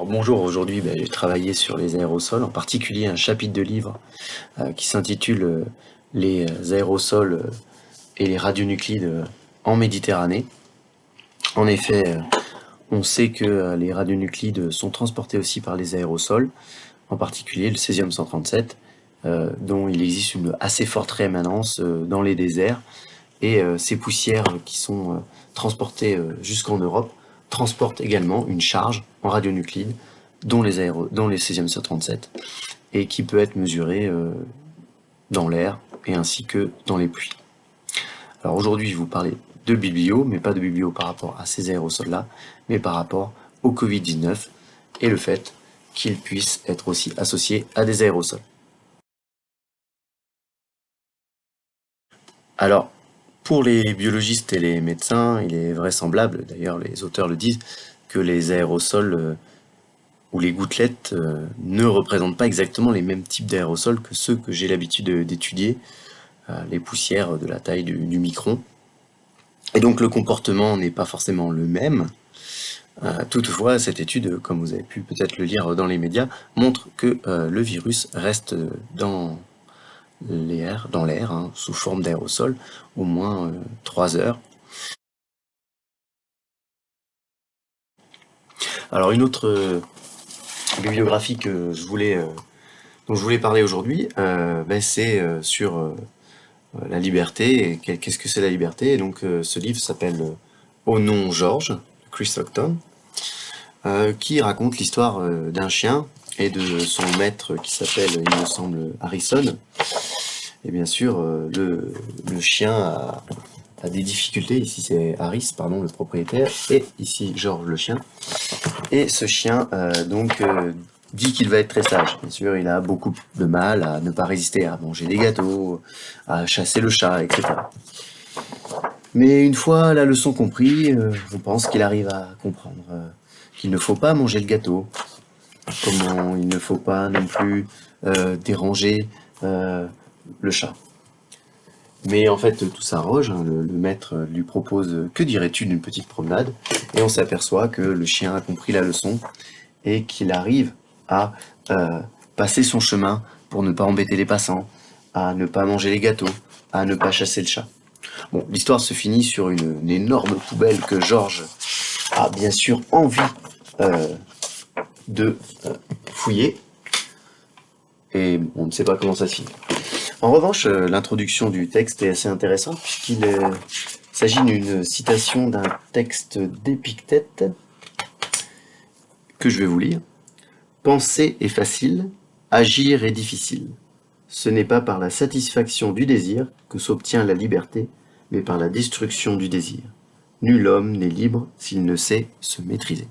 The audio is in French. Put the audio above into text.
Bonjour, aujourd'hui j'ai travaillé sur les aérosols, en particulier un chapitre de livre qui s'intitule Les aérosols et les radionuclides en Méditerranée. En effet, on sait que les radionuclides sont transportés aussi par les aérosols, en particulier le césium-137, dont il existe une assez forte rémanence dans les déserts, et ces poussières qui sont transportées jusqu'en Europe transportent également une charge en radionuclides, dont les césium-137, et qui peut être mesurée dans l'air et ainsi que dans les pluies. Alors aujourd'hui, je vais vous parler de biblio, mais pas de biblio par rapport à ces aérosols-là, mais par rapport au Covid-19 et le fait qu'ils puissent être aussi associés à des aérosols. Alors, pour les biologistes et les médecins, il est vraisemblable, d'ailleurs les auteurs le disent, que les aérosols ou les gouttelettes ne représentent pas exactement les mêmes types d'aérosols que ceux que j'ai l'habitude d'étudier, les poussières de la taille du micron. Et donc le comportement n'est pas forcément le même. Toutefois, cette étude, comme vous avez pu peut-être le lire dans les médias, montre que le virus reste dans l'air, hein, sous forme d'aérosol, au moins 3 heures. Alors une autre bibliographie dont je voulais parler aujourd'hui, c'est sur la liberté, et qu'est-ce que c'est la liberté. Et donc ce livre s'appelle Au nom George, de Chris Lockton, qui raconte l'histoire d'un chien et de son maître qui s'appelle, il me semble, Harrison. Et bien sûr, le chien a des difficultés. Ici c'est Harris, pardon, le propriétaire, et ici George, le chien. Et ce chien, dit qu'il va être très sage. Bien sûr, il a beaucoup de mal à ne pas résister à manger des gâteaux, à chasser le chat, etc. Mais une fois la leçon comprise, on pense qu'il arrive à comprendre qu'il ne faut pas manger le gâteau, comment il ne faut pas non plus déranger le chat. Mais en fait, tout s'arrange, hein, le maître lui propose « Que dirais-tu d'une petite promenade ?» Et on s'aperçoit que le chien a compris la leçon et qu'il arrive à passer son chemin pour ne pas embêter les passants, à ne pas manger les gâteaux, à ne pas chasser le chat. Bon, l'histoire se finit sur une énorme poubelle que Georges a bien sûr envie de fouiller, et on ne sait pas comment ça se finit. En revanche, l'introduction du texte est assez intéressante puisqu'il s'agit d'une citation d'un texte d'Épictète que je vais vous lire. « Penser est facile, agir est difficile. Ce n'est pas par la satisfaction du désir que s'obtient la liberté, mais par la destruction du désir. Nul homme n'est libre s'il ne sait se maîtriser. »